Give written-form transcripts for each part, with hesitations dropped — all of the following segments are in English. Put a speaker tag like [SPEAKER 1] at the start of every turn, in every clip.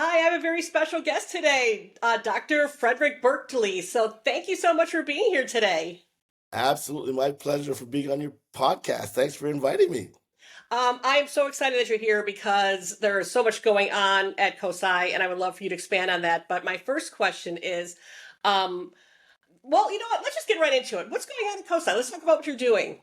[SPEAKER 1] Hi, I have a very special guest today, Dr. Frederic Bertley. So thank you so much for being here today.
[SPEAKER 2] Absolutely, my pleasure for being on your podcast. Thanks for inviting me.
[SPEAKER 1] I am so excited that you're here because there is so much going on at COSI, and I would love for you to expand on that. But my first question is, um, well, you know what? Let's just get right into it. What's going on at COSI? Let's talk about what you're doing.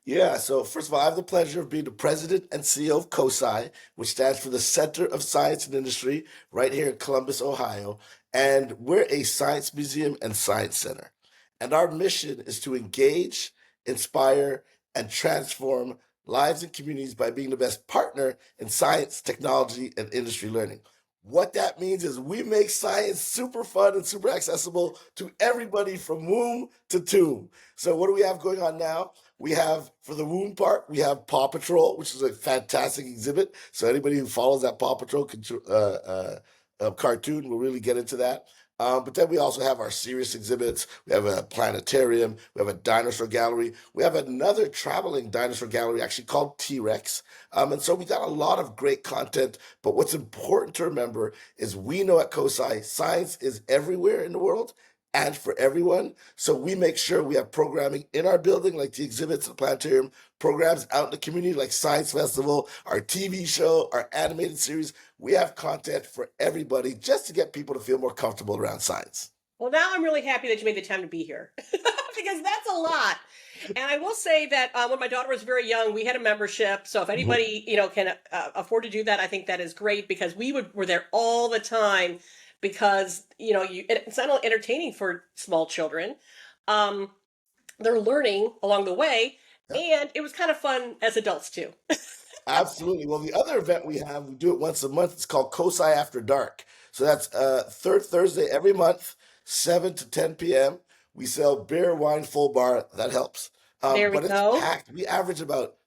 [SPEAKER 2] Yeah, so first of all, I have the pleasure of being the president and CEO of COSI, which stands for the Center of Science and Industry, right here in Columbus, Ohio. And we're a science museum and science center. And our mission is to engage, inspire, and transform lives and communities by being the best partner in science, technology, and industry learning. What that means is we make science super fun and super accessible to everybody from womb to tomb. So, what do we have going on now? We have, for the womb part, we have Paw Patrol, which is a fantastic exhibit. So anybody who follows that Paw Patrol cartoon will really get into that. But then we also have our serious exhibits. We have a planetarium. We have a dinosaur gallery. We have another traveling dinosaur gallery actually called T-Rex. And so we got a lot of great content. But what's important to remember is we know at COSI, science is everywhere in the world and for everyone. So we make sure we have programming in our building, like the exhibits and the planetarium, programs out in the community, like Science Festival, our TV show, our animated series. We have content for everybody just to get people to feel more comfortable around science.
[SPEAKER 1] Well, now I'm really happy that you made the time to be here because that's a lot. And I will say that when my daughter was very young, we had a membership. So if
[SPEAKER 2] Mhm.
[SPEAKER 1] anybody can afford to do that, I think that is great because were there all the time because it's not only entertaining for small children, um, they're learning along the way,
[SPEAKER 2] Yeah,
[SPEAKER 1] and it was kind of fun as adults too.
[SPEAKER 2] absolutely. Well, the other event we have, we do it once a month. It's called COSI After Dark. So that's third Thursday every month, 7 to 10 p.m. We sell beer, wine, full bar. That helps.
[SPEAKER 1] There we
[SPEAKER 2] But it's
[SPEAKER 1] go.
[SPEAKER 2] packed. We average about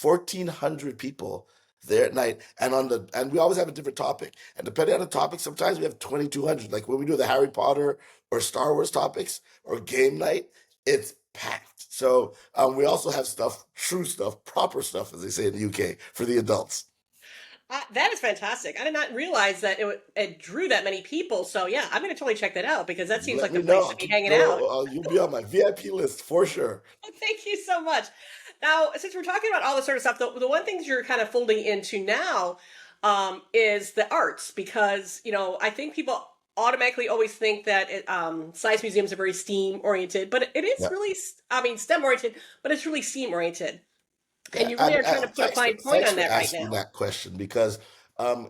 [SPEAKER 2] 1,400 people there at night. And we always have a different topic. And depending on the topic, sometimes we have 2,200. Like when we do the Harry Potter or Star Wars topics or game night, it's packed. So we also have stuff, true stuff, proper stuff, as they say in the UK, for the adults.
[SPEAKER 1] That is fantastic. I did not realize that it drew that many people. So yeah, I'm going to totally check that out because that
[SPEAKER 2] You
[SPEAKER 1] seems
[SPEAKER 2] let
[SPEAKER 1] like
[SPEAKER 2] me
[SPEAKER 1] the
[SPEAKER 2] know.
[SPEAKER 1] place
[SPEAKER 2] I'll
[SPEAKER 1] to be
[SPEAKER 2] keep
[SPEAKER 1] hanging out.
[SPEAKER 2] no, you'll be on my VIP list for sure.
[SPEAKER 1] Thank you so much. Now, since we're talking about all this sort of stuff, the one things you're kind of folding into now is the arts, because I think people automatically always think that science museums are very STEAM oriented, but it is
[SPEAKER 2] Yeah,
[SPEAKER 1] really, I mean, STEM oriented, but it's really STEAM oriented, and
[SPEAKER 2] yeah.
[SPEAKER 1] you really are trying to put a
[SPEAKER 2] Thanks for
[SPEAKER 1] fine point on that right
[SPEAKER 2] asking
[SPEAKER 1] now.
[SPEAKER 2] that question because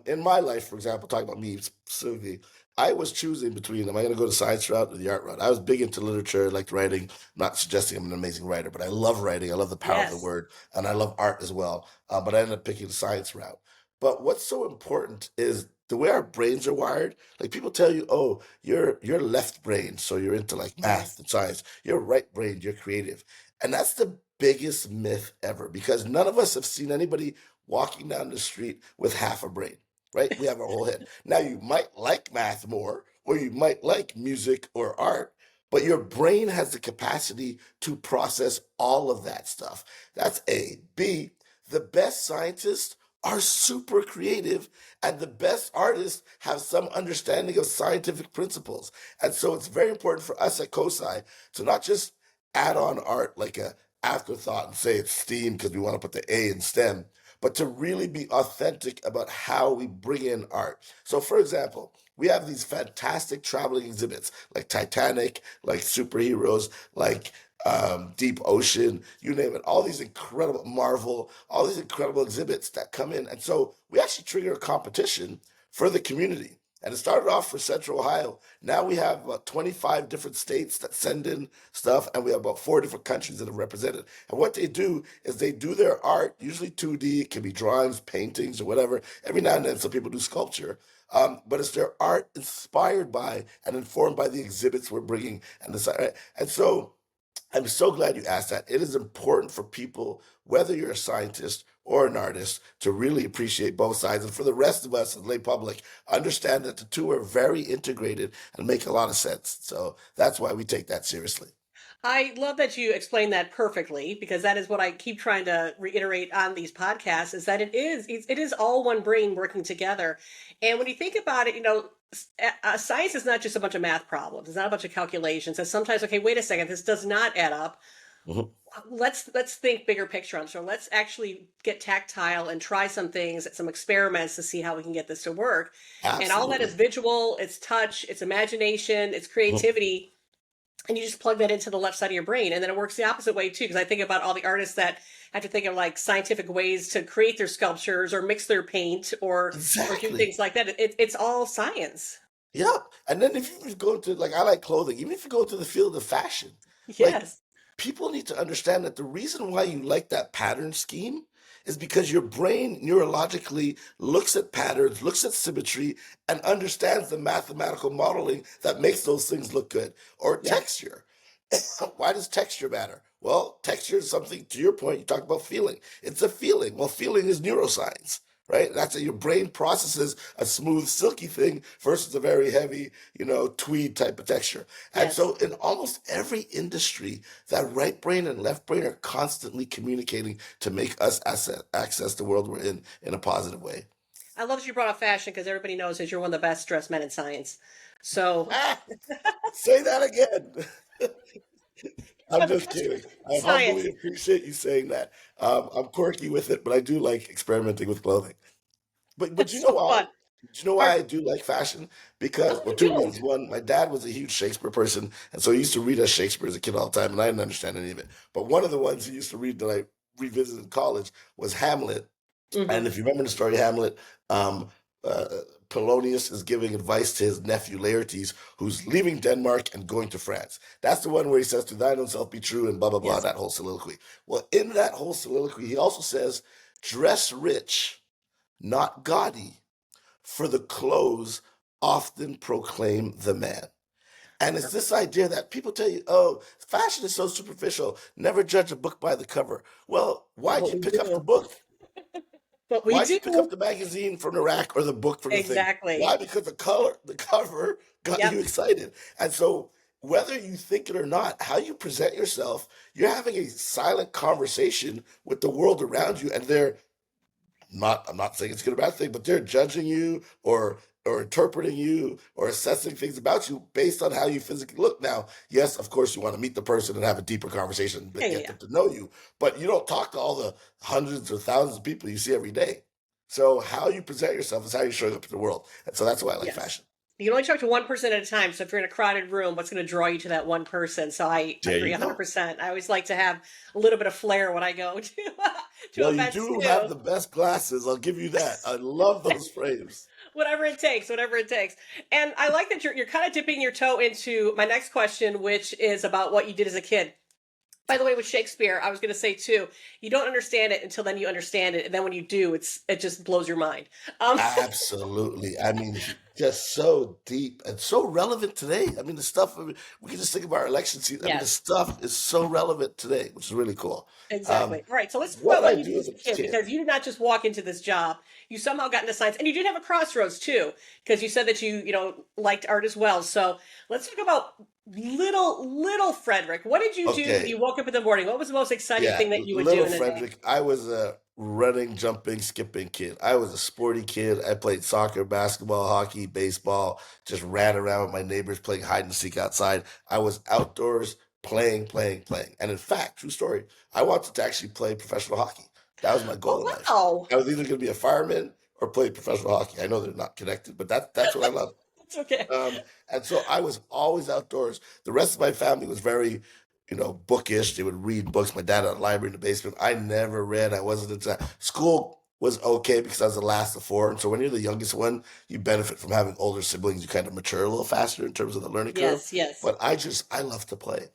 [SPEAKER 2] in my life, for example, talking about me specifically, I was choosing between am I going to go the science route or the art route? I was big into literature, liked writing. I'm not suggesting I'm an amazing writer, but I love writing. I love the power of the
[SPEAKER 1] Yes.
[SPEAKER 2] word, and I love art as well. But I ended up picking the science route. But what's so important is the way our brains are wired. Like people tell you, oh, you're left brain, so you're into like math and science. You're right brain, you're creative, and that's the biggest myth ever because none of us have seen anybody walking down the street with half a brain, right? We have our whole head. Now, you might like math more, or you might like music or art, but your brain has the capacity to process all of that stuff. That's A. B, the best scientists are super creative, and the best artists have some understanding of scientific principles. And so it's very important for us at COSI to not just add on art like a afterthought and say it's STEAM because we want to put the A in STEM, but to really be authentic about how we bring in art. So, for example, we have these fantastic traveling exhibits like Titanic, like superheroes, like Deep Ocean, you name it, all these incredible Marvel, all these incredible exhibits that come in. And so we actually trigger a competition for the community. And it started off for Central Ohio. Now we have about 25 different states that send in stuff, and we have about 4 different countries that are represented. And what they do is they do their art, usually 2D, it can be drawings, paintings, or whatever. Every now and then, some people do sculpture. But it's their art inspired by and informed by the exhibits we're bringing. And so I'm so glad you asked that. It is important for people, whether you're a scientist or an artist, to really appreciate both sides. And for the rest of us, the lay public, understand that the two are very integrated and make a lot of sense. So that's why we take that seriously.
[SPEAKER 1] I love that you explained that perfectly because that is what I keep trying to reiterate on these podcasts is that it is all one brain working together. And when you think about it, science is not just a bunch of math problems. It's not a bunch of calculations. It's sometimes, okay, wait a second, this does not add up.
[SPEAKER 2] Mhm.
[SPEAKER 1] Let's think bigger picture on. So let's actually get tactile and try some things, some experiments to see how we can get this to work. And all that is
[SPEAKER 2] Absolutely.
[SPEAKER 1] visual, it's touch, it's imagination, it's
[SPEAKER 2] Mhm.
[SPEAKER 1] creativity, and you just plug that into the left side of your brain, and then it works the opposite way too, because I think about all the artists that have to think of like scientific ways to create their sculptures or mix their paint or do
[SPEAKER 2] Exactly.
[SPEAKER 1] things like that. It's all science.
[SPEAKER 2] Yep. And then if you go to like I like clothing, even if you go to the field of fashion, like
[SPEAKER 1] Yes.
[SPEAKER 2] people need to understand that the reason why you like that pattern scheme is because your brain neurologically looks at patterns, looks at symmetry, and understands the mathematical modeling that makes those things look good. Or
[SPEAKER 1] Yep.
[SPEAKER 2] texture. Why does texture matter? Well, texture is something, to your point, you talk about feeling. It's a feeling. Well, feeling is neuroscience, right? That's how your brain processes a smooth, silky thing versus a very heavy, tweed type of texture. And
[SPEAKER 1] Yes.
[SPEAKER 2] so, in almost every industry, that right brain and left brain are constantly communicating to make us access the world we're in a positive way.
[SPEAKER 1] I love that you brought up fashion because everybody knows that you're one of the best dressed men in science. So
[SPEAKER 2] Ah, say that again. I'm
[SPEAKER 1] one of the
[SPEAKER 2] just
[SPEAKER 1] best
[SPEAKER 2] kidding. I
[SPEAKER 1] science.
[SPEAKER 2] humbly appreciate you saying that. I'm quirky with it, but I do like experimenting with clothing. But you
[SPEAKER 1] It's
[SPEAKER 2] know
[SPEAKER 1] so
[SPEAKER 2] why?
[SPEAKER 1] fun.
[SPEAKER 2] Do you know why
[SPEAKER 1] Or,
[SPEAKER 2] I do like fashion?
[SPEAKER 1] oh,
[SPEAKER 2] Because, well,
[SPEAKER 1] you
[SPEAKER 2] two
[SPEAKER 1] do.
[SPEAKER 2] reasons. One, my dad was a huge Shakespeare person, and so he used to read us Shakespeare as a kid all the time, and I didn't understand any of it. But one of the ones he used to read that I revisited in college was Hamlet. And
[SPEAKER 1] Hmm.
[SPEAKER 2] if you remember the story of Hamlet, um, uh, Polonius is giving advice to his nephew Laertes, who's leaving Denmark and going to France. That's the one where he says, "To thine own self be true," and blah blah blah.
[SPEAKER 1] Yes.
[SPEAKER 2] That whole soliloquy. Well, in that whole soliloquy, he also says, "Dress rich, not gaudy, for the clothes often proclaim the man." And it's this idea that people tell you, "Oh, fashion is so superficial. Never judge a book by the cover." Well, why'd
[SPEAKER 1] But
[SPEAKER 2] you
[SPEAKER 1] we
[SPEAKER 2] pick up the
[SPEAKER 1] do.
[SPEAKER 2] book?
[SPEAKER 1] But we
[SPEAKER 2] Why'd you pick up
[SPEAKER 1] do.
[SPEAKER 2] the magazine from the rack or the book from the thing?
[SPEAKER 1] Exactly.
[SPEAKER 2] Why? Because the cover got
[SPEAKER 1] Yep.
[SPEAKER 2] you excited. And so, whether you think it or not, how you present yourself, you're having a silent conversation with the world around you, and I'm not saying it's a good or bad thing, but they're judging you or interpreting you or assessing things about you based on how you physically look. Now, yes, of course, you want to meet the person and have a deeper conversation,
[SPEAKER 1] Yeah,
[SPEAKER 2] but
[SPEAKER 1] yeah,
[SPEAKER 2] get
[SPEAKER 1] yeah.
[SPEAKER 2] them to know you. But you don't talk to all the hundreds or thousands of people you see every day. So how you present yourself is how you show up in the world. And so that's why I like
[SPEAKER 1] Yes.
[SPEAKER 2] fashion.
[SPEAKER 1] You can only talk to one person at a time. So if you're in a crowded room, what's going to draw you to that one person? So I
[SPEAKER 2] There
[SPEAKER 1] agree
[SPEAKER 2] you go.
[SPEAKER 1] 100%. I always like to have a little bit of flair when I go to to
[SPEAKER 2] Well, you
[SPEAKER 1] events
[SPEAKER 2] do have
[SPEAKER 1] too.
[SPEAKER 2] the best glasses. I'll give you that. I love those frames.
[SPEAKER 1] Whatever it takes, whatever it takes. And I like that you're kind of dipping your toe into my next question, which is about what you did as a kid. By the way, with Shakespeare, I was going to say too, you don't understand it until then you understand it, and then when you do, it just blows your mind. Um,
[SPEAKER 2] Absolutely. I mean, just so deep and so relevant today. I mean, the stuff, we can just think of our election season. I mean, the
[SPEAKER 1] yes.
[SPEAKER 2] stuff is so relevant today, which is really cool.
[SPEAKER 1] Exactly.
[SPEAKER 2] Um,
[SPEAKER 1] All right. So let's talk
[SPEAKER 2] what
[SPEAKER 1] about
[SPEAKER 2] did I
[SPEAKER 1] what you
[SPEAKER 2] do
[SPEAKER 1] did
[SPEAKER 2] as
[SPEAKER 1] as
[SPEAKER 2] a
[SPEAKER 1] a kid
[SPEAKER 2] kid?
[SPEAKER 1] because you did not just walk into this job. You somehow got into science and you did have a crossroads too because you said that you liked art as well. So let's talk about little Frederick. What did you do when
[SPEAKER 2] Okay.
[SPEAKER 1] you woke up in the morning? What was the most exciting
[SPEAKER 2] Yeah,
[SPEAKER 1] thing that you would do
[SPEAKER 2] little
[SPEAKER 1] in a day?
[SPEAKER 2] Frederick, I was a running, jumping, skipping kid. I was a sporty kid. I played soccer, basketball, hockey, baseball, just ran around with my neighbors playing hide and seek outside. I was outdoors playing, playing, playing. And in fact, true story, I wanted to actually play professional hockey. That was my goal
[SPEAKER 1] Oh
[SPEAKER 2] in life.
[SPEAKER 1] wow.
[SPEAKER 2] I was either going to be a fireman or play professional hockey. I know they're not connected, but that's what I love.
[SPEAKER 1] It's okay.
[SPEAKER 2] And so I was always outdoors. The rest of my family was very, bookish. They would read books. My dad had a library in the basement. I never read. I wasn't into that. School was okay because I was the last of four. And so when you're the youngest one, you benefit from having older siblings. You kind of mature a little faster in terms of the learning curve.
[SPEAKER 1] Yes, yes.
[SPEAKER 2] But I love to play.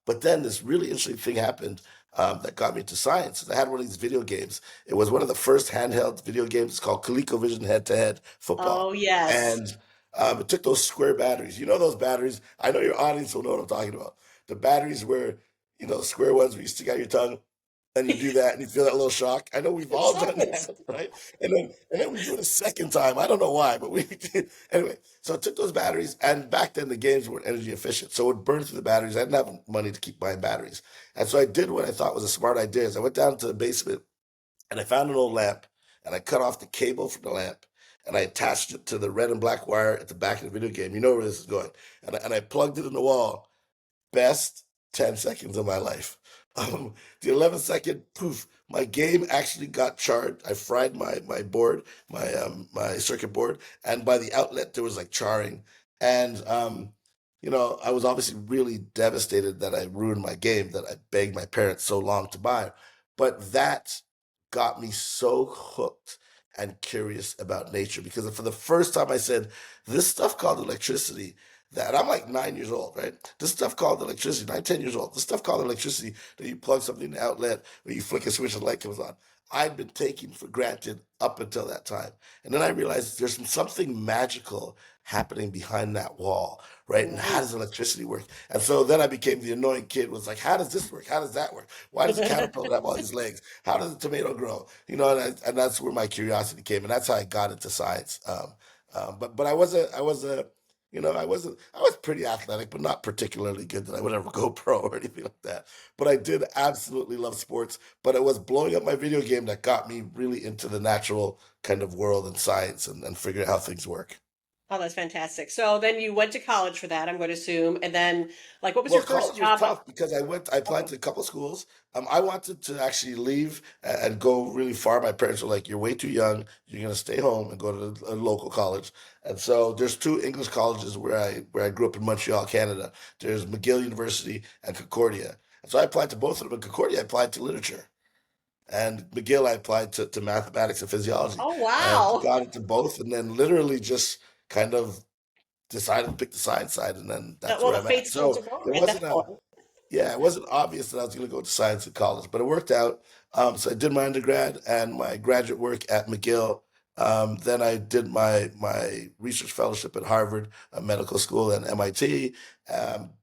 [SPEAKER 2] But then this really interesting thing happened that got me into science. I had one of these video games. It was one of the first handheld video games. It's called ColecoVision Head to Head Football.
[SPEAKER 1] Oh yes.
[SPEAKER 2] And it took those square batteries. You know those batteries? I know your audience will know what I'm talking about. The batteries where, square ones where you stick out your tongue. and you do that and you feel that little shock. I know we've
[SPEAKER 1] It
[SPEAKER 2] all done
[SPEAKER 1] sucks.
[SPEAKER 2] that, right? And then we do it a second time. I don't know why, but we did. Anyway, so I took those batteries, and back then the games weren't energy efficient. So it would burn through the batteries. I didn't have money to keep buying batteries. And so I did what I thought was a smart idea is I went down to the basement and I found an old lamp and I cut off the cable from the lamp and I attached it to the red and black wire at the back of the video game. You know where this is going. And I plugged it in the wall. Best 10 seconds of my life. The 11th second, poof, my game actually got charred. I fried my board, my circuit board, and by the outlet there was like charring. And I was obviously really devastated that I ruined my game that I begged my parents so long to buy. But that got me so hooked and curious about nature because for the first time I said, this stuff called electricity that I'm like 9 years old, right? This stuff called electricity, 9, 10 years old. This stuff called electricity that you plug something in the outlet or you flick a switch and the light comes on. I'd been taking for granted up until that time. And then I realized there's something magical happening behind that wall, right? And how
[SPEAKER 1] Right.
[SPEAKER 2] does electricity work? And so then I became the annoying kid was like, how does this work? How does that work? Why does a caterpillar have all these legs? How does a tomato grow? And that's where my curiosity came. And that's how I got into science. But I was pretty athletic, but not particularly good that I would ever go pro or anything like that. But I did absolutely love sports. But it was blowing up my video game that got me really into the natural kind of world and science and figuring out how things work.
[SPEAKER 1] Oh, that's fantastic. So then you went to college for that, I'm going to assume. And then, like, what was
[SPEAKER 2] Well,
[SPEAKER 1] your first
[SPEAKER 2] college was
[SPEAKER 1] job?
[SPEAKER 2] tough because I applied
[SPEAKER 1] Oh,
[SPEAKER 2] to a couple schools. I wanted to actually leave and go really far. My parents were like, "You're way too young. You're gonna stay home and go to a local college." And so there's two English colleges where I grew up in Montreal, Canada. There's McGill University and Concordia. And so I applied to both of them. In Concordia, I applied to literature, and McGill I applied to mathematics and physiology,
[SPEAKER 1] oh,
[SPEAKER 2] and
[SPEAKER 1] wow.
[SPEAKER 2] got into both. And then literally just kind of decided to pick the science side, and then that's
[SPEAKER 1] Well,
[SPEAKER 2] where
[SPEAKER 1] the
[SPEAKER 2] I'm at.
[SPEAKER 1] fates told
[SPEAKER 2] So
[SPEAKER 1] you wrong
[SPEAKER 2] it
[SPEAKER 1] at
[SPEAKER 2] wasn't
[SPEAKER 1] that
[SPEAKER 2] a
[SPEAKER 1] point.
[SPEAKER 2] yeah, it wasn't obvious that I was going to go to science in college, but it worked out. So I did my undergrad and my graduate work at McGill. Then I did my research fellowship at Harvard Medical School and MIT.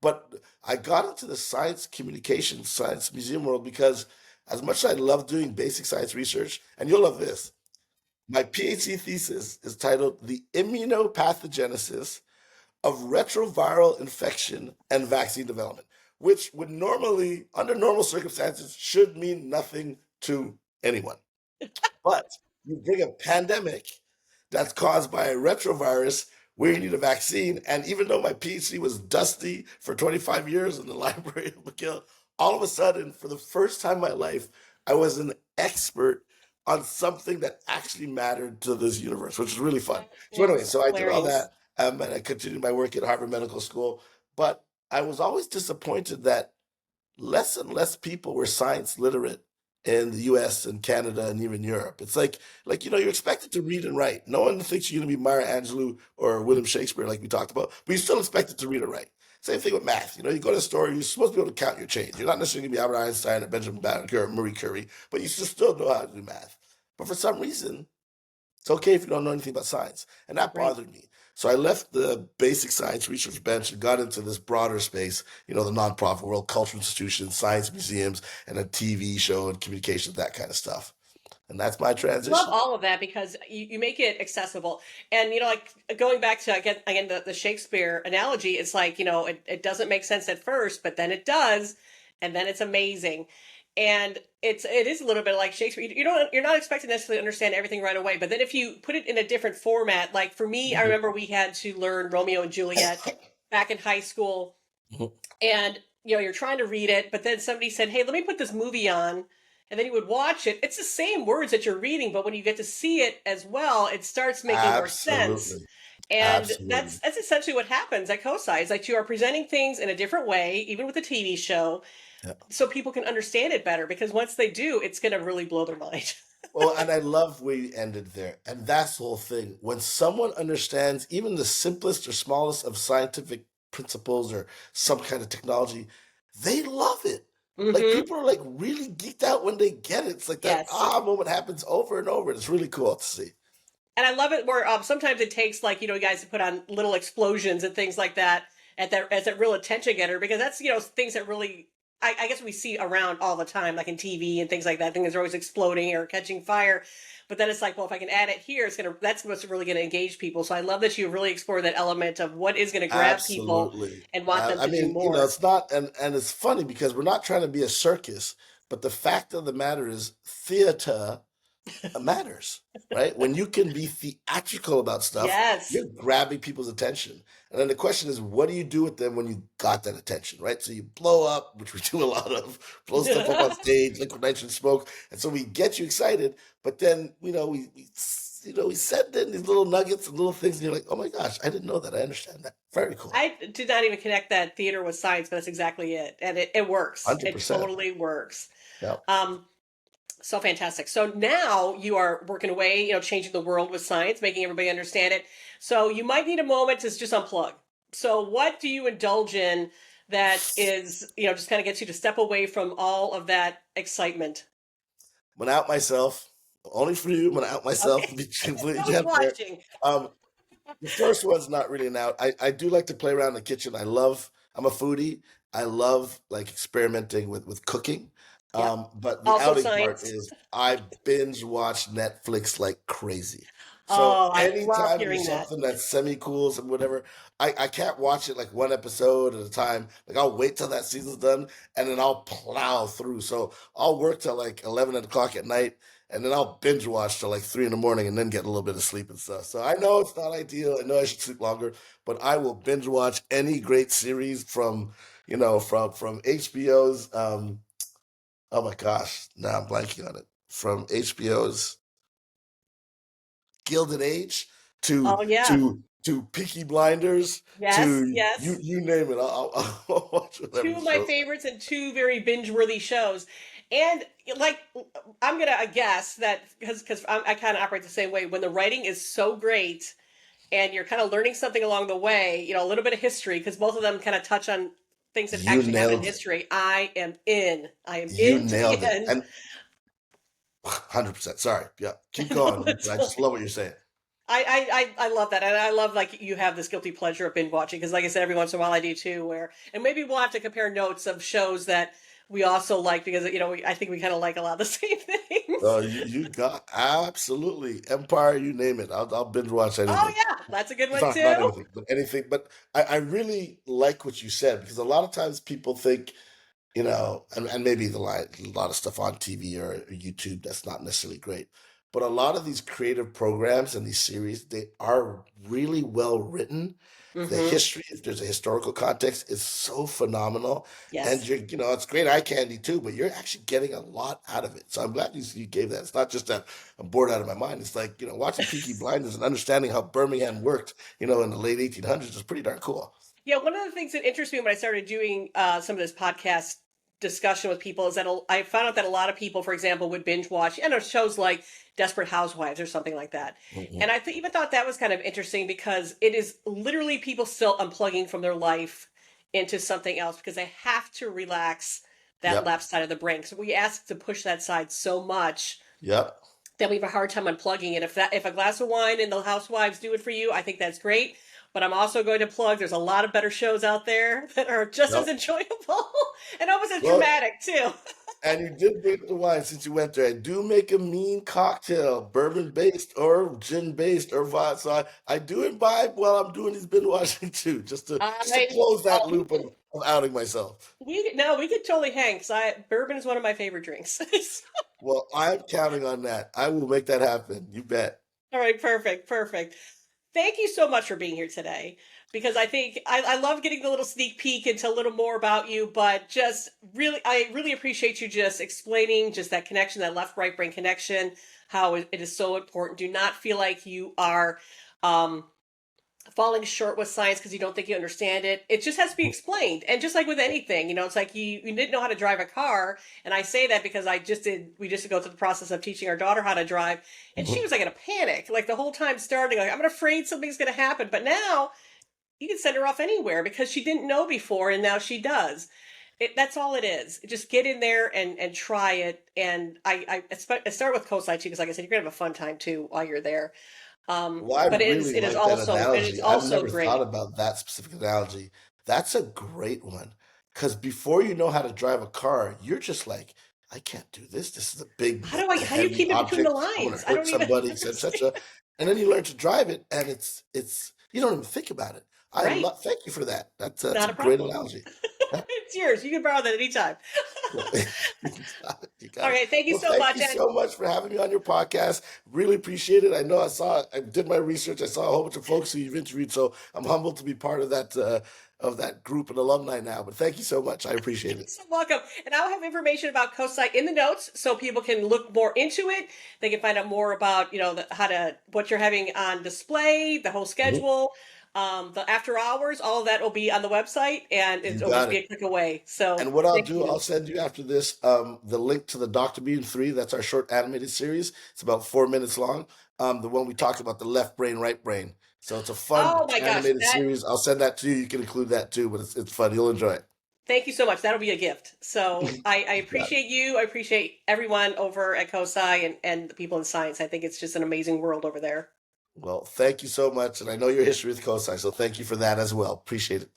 [SPEAKER 2] But I got into the science communication science museum world because as much as I love doing basic science research, and you'll love this, my PhD thesis is titled "The Immunopathogenesis of Retroviral Infection and Vaccine Development," which would normally, under normal circumstances, should mean nothing to anyone. But you bring a pandemic that's caused by a retrovirus where you need a vaccine. And even though my PhD was dusty for 25 years in the library of McGill, all of a sudden, for the first time in my life, I was an expert on something that actually mattered to this universe, which is really fun.
[SPEAKER 1] That
[SPEAKER 2] So anyway,
[SPEAKER 1] is
[SPEAKER 2] so I did all
[SPEAKER 1] hilarious.
[SPEAKER 2] that, and I continued my work at Harvard Medical School. But I was always disappointed that less and less people were science literate in the US and Canada and even Europe. It's like you're expected to read and write. No one thinks you're gonna be Maya Angelou or William Shakespeare like we talked about, but you're still expected to read and write. Same thing with math. You go to the store, you're supposed to be able to count your change. You're not necessarily gonna be Albert Einstein or Benjamin Banneker or Marie Curie, but you should still know how to do math. But for some reason, it's okay if you don't know anything about science. And that
[SPEAKER 1] Right.
[SPEAKER 2] bothered me. So I left the basic science research bench and got into this broader space, the nonprofit world, cultural institutions, science museums, and a TV show and communications, that kind of stuff. And that's my
[SPEAKER 1] Love
[SPEAKER 2] transition.
[SPEAKER 1] all of that because you make it accessible. And, like going back to, again the Shakespeare analogy, it's like, it doesn't make sense at first, but then it does. And then it's amazing. And it is a little bit like Shakespeare. You're not expected to necessarily understand everything right away, but then if you put it in a different format, like for me, I
[SPEAKER 2] Mhm.
[SPEAKER 1] remember we had to learn Romeo and Juliet back in high school,
[SPEAKER 2] Mhm.
[SPEAKER 1] and you're trying to read it, but then somebody said, hey, let me put this movie on, and then you would watch it. It's the same words that you're reading, but when you get to see it as well, it starts making more sense.
[SPEAKER 2] Absolutely.
[SPEAKER 1] And that's
[SPEAKER 2] Absolutely.
[SPEAKER 1] that's essentially what happens at COSI. Is like you are presenting things in a different way, even with the TV show,
[SPEAKER 2] Yeah.
[SPEAKER 1] so people can understand it better, because once they do, it's going to really blow their mind.
[SPEAKER 2] Well, and I love where you ended there. And that's the whole thing. When someone understands even the simplest or smallest of scientific principles or some kind of technology, they love it. Like
[SPEAKER 1] Hmm.
[SPEAKER 2] people are like really geeked out when they get it. It's like that
[SPEAKER 1] Yes.
[SPEAKER 2] aha moment happens over and over. And it's really cool to see.
[SPEAKER 1] And I love it where sometimes it takes, like, you guys to put on little explosions and things like that as that real attention getter, because that's, things that really I guess we see around all the time, like in TV and things like that. Things are always exploding or catching fire. But then it's like, well, if I can add it here, that's what's really gonna engage people. So I love that you really explore that element of what is gonna grab people
[SPEAKER 2] Absolutely.
[SPEAKER 1] and want them
[SPEAKER 2] I
[SPEAKER 1] to do
[SPEAKER 2] mean, you know,
[SPEAKER 1] more.
[SPEAKER 2] it's not, and it's funny because we're not trying to be a circus, but the fact of the matter is, theater matters, right? When you can be theatrical about stuff,
[SPEAKER 1] Yes.
[SPEAKER 2] you're grabbing people's attention. And then the question is, what do you do with them when you got that attention, right? So you blow up, which we do a lot of, blow stuff up on stage, liquid nitrogen smoke, and so we get you excited. But then, we send in these little nuggets and little things, and you're like, oh my gosh, I didn't know that. I understand that. Very cool.
[SPEAKER 1] I did not even connect that theater with science, but that's exactly it. And it works. It
[SPEAKER 2] 100%.
[SPEAKER 1] totally works.
[SPEAKER 2] Yeah.
[SPEAKER 1] Um, so fantastic. So now you are working away, changing the world with science, making everybody understand it. So you might need a moment to just unplug. So what do you indulge in that is, just kind of gets you to step away from all of that excitement?
[SPEAKER 2] I'm gonna out myself. Only for you. I'm gonna out myself
[SPEAKER 1] Okay.
[SPEAKER 2] to be completely
[SPEAKER 1] Nobody's
[SPEAKER 2] transparent.
[SPEAKER 1] watching.
[SPEAKER 2] Um, The first one's not really an out. I do like to play around in the kitchen. I'm a foodie. I love like experimenting with cooking.
[SPEAKER 1] Yep.
[SPEAKER 2] But the
[SPEAKER 1] Also
[SPEAKER 2] outing part
[SPEAKER 1] science.
[SPEAKER 2] is I binge watch Netflix like crazy. So
[SPEAKER 1] Oh, I love
[SPEAKER 2] anytime
[SPEAKER 1] hearing
[SPEAKER 2] there's
[SPEAKER 1] that.
[SPEAKER 2] something that's semi-cool and whatever, I can't watch it like one episode at a time. Like I'll wait till that season's done and then I'll plow through. So I'll work till like 11 o'clock at night and then I'll binge watch till like 3 in the morning and then get a little bit of sleep and stuff. So I know it's not ideal. I know I should sleep longer, but I will binge watch any great series from HBO's. Oh my gosh, now I'm blanking on it. From HBO's Gilded Age to
[SPEAKER 1] Oh yeah.
[SPEAKER 2] to Peaky Blinders
[SPEAKER 1] Yes,
[SPEAKER 2] to you
[SPEAKER 1] yes.
[SPEAKER 2] you name it. I'll watch whatever
[SPEAKER 1] Two
[SPEAKER 2] the
[SPEAKER 1] of my
[SPEAKER 2] show's on.
[SPEAKER 1] favorites and two very binge-worthy shows. And like, I'm gonna guess that because I kind of operate the same way. When the writing is so great and you're kind of learning something along the way, a little bit of history, because both of them kind of touch on things that
[SPEAKER 2] You
[SPEAKER 1] actually happened in
[SPEAKER 2] nailed it.
[SPEAKER 1] history. I am in. I am
[SPEAKER 2] You
[SPEAKER 1] in to the
[SPEAKER 2] nailed it.
[SPEAKER 1] end.
[SPEAKER 2] And 100%. Sorry. Yeah. Keep going.
[SPEAKER 1] That's
[SPEAKER 2] I
[SPEAKER 1] fine.
[SPEAKER 2] just love what you're saying.
[SPEAKER 1] I love that, and I love like you have this guilty pleasure of binge watching because, like I said, every once in a while I do too. And maybe we'll have to compare notes of shows that we also like because I think we kind of like a lot of the same things.
[SPEAKER 2] You got absolutely Empire, you name it. I'll binge watch
[SPEAKER 1] Oh
[SPEAKER 2] anything.
[SPEAKER 1] yeah, that's a good
[SPEAKER 2] It's
[SPEAKER 1] one
[SPEAKER 2] not
[SPEAKER 1] too.
[SPEAKER 2] anything, but anything. But I really like what you said because a lot of times people think, and maybe a lot of stuff on TV or YouTube that's not necessarily great. But a lot of these creative programs and these series, they are really well written. The
[SPEAKER 1] Mm-hmm.
[SPEAKER 2] history, if there's a historical context, is so phenomenal. And
[SPEAKER 1] Yes.
[SPEAKER 2] it's great eye candy too, but you're actually getting a lot out of it. So I'm glad you gave that. It's not just that I'm bored out of my mind. It's like, watching Peaky Blinders and understanding how Birmingham worked, in the late 1800s is pretty darn cool.
[SPEAKER 1] Yeah, one of the things that interests me when I started doing some of this podcast discussion with people is that I found out that a lot of people, for example, would binge watch, shows like Desperate Housewives or something like that.
[SPEAKER 2] Mhm.
[SPEAKER 1] And I even thought that was kind of interesting because it is literally people still unplugging from their life into something else because they have to relax that
[SPEAKER 2] Yep.
[SPEAKER 1] left side of the brain. So we ask to push that side so much
[SPEAKER 2] Yep.
[SPEAKER 1] that we have a hard time unplugging it. If a glass of wine and the housewives do it for you, I think that's great. But I'm also going to plug there's a lot of better shows out there that are just as
[SPEAKER 2] Yep.
[SPEAKER 1] enjoyable and almost as
[SPEAKER 2] Well,
[SPEAKER 1] dramatic too.
[SPEAKER 2] and you did bring up the wine since you went there. I do make a mean cocktail, bourbon based or gin based or vodka. So I do imbibe while I'm doing these binge watching too, just to
[SPEAKER 1] I
[SPEAKER 2] close that
[SPEAKER 1] oh,
[SPEAKER 2] loop of outing myself.
[SPEAKER 1] we could totally hang because I bourbon is one of my favorite drinks.
[SPEAKER 2] Well, I'm counting on that. I will make that happen. You bet.
[SPEAKER 1] All right, perfect, perfect. Thank you so much for being here today because I think I love getting the little sneak peek into a little more about you, but just really, I really appreciate you just explaining just that connection, that left right brain connection, how it is so important. Do not feel like you are um, falling short with science because you don't think you understand it. It just has to be explained. And just like with anything, it's like you didn't know how to drive a car. And I say that because we just go through the process of teaching our daughter how to drive. And she
[SPEAKER 2] Mhm.
[SPEAKER 1] was like in a panic, like the whole time starting, like, I'm afraid something's going to happen. But now you can send her off anywhere because she didn't know before and now she does. That's all it is. Just get in there and try it. And I start with COSI too, because like I said, you're gonna have a fun time too while you're there.
[SPEAKER 2] Well, I
[SPEAKER 1] But
[SPEAKER 2] really like that
[SPEAKER 1] it is
[SPEAKER 2] analogy. I've
[SPEAKER 1] also
[SPEAKER 2] never thought
[SPEAKER 1] great.
[SPEAKER 2] about that specific analogy. That's a great one. Because before you know how to drive a car, you're just like, I can't do this. This is a big,
[SPEAKER 1] How do you
[SPEAKER 2] heavy
[SPEAKER 1] keep it between the
[SPEAKER 2] object. I'm going
[SPEAKER 1] lines?
[SPEAKER 2] to
[SPEAKER 1] I
[SPEAKER 2] hurt
[SPEAKER 1] don't even
[SPEAKER 2] somebody,
[SPEAKER 1] understand.
[SPEAKER 2] etc. And then you learn to drive it, and it's you don't even think about it. I
[SPEAKER 1] Right.
[SPEAKER 2] love. Thank you for that. That's a
[SPEAKER 1] Not a
[SPEAKER 2] great
[SPEAKER 1] problem.
[SPEAKER 2] analogy.
[SPEAKER 1] It's yours. You can borrow that anytime.
[SPEAKER 2] You got it. You
[SPEAKER 1] All
[SPEAKER 2] got it.
[SPEAKER 1] right. Thank you
[SPEAKER 2] Well,
[SPEAKER 1] so
[SPEAKER 2] thank
[SPEAKER 1] much.
[SPEAKER 2] you
[SPEAKER 1] And
[SPEAKER 2] so much for having me on your podcast. Really appreciate it. I know I did my research. I saw a whole bunch of folks who you've interviewed, so I'm humbled to be part of that group and alumni now. But thank you so much. I appreciate
[SPEAKER 1] you're
[SPEAKER 2] it.
[SPEAKER 1] so welcome. And I'll have information about COSI in the notes so people can look more into it. They can find out more about, what you're having on display, the whole
[SPEAKER 2] Mhm.
[SPEAKER 1] schedule, the after hours, all of that will be on the website and
[SPEAKER 2] You
[SPEAKER 1] it'll
[SPEAKER 2] got
[SPEAKER 1] just be
[SPEAKER 2] it.
[SPEAKER 1] a click away. So
[SPEAKER 2] And what I'll
[SPEAKER 1] thank
[SPEAKER 2] do, I'll
[SPEAKER 1] you.
[SPEAKER 2] send you after this the link to the Dr. Bean 3. That's our short animated series. It's about 4 minutes long. The one we talk about the left brain, right brain. So it's a fun
[SPEAKER 1] Oh my gosh,
[SPEAKER 2] animated
[SPEAKER 1] that
[SPEAKER 2] series. I'll send that to you. You can include that too, but it's fun. You'll enjoy it.
[SPEAKER 1] thank you so much. That'll be a gift. So I
[SPEAKER 2] You got it.
[SPEAKER 1] appreciate you. I appreciate everyone over at COSI and the people in science. I think it's just an amazing world over there.
[SPEAKER 2] Well, thank you so much. And I know your history with COSI, so thank you for that as well. Appreciate it.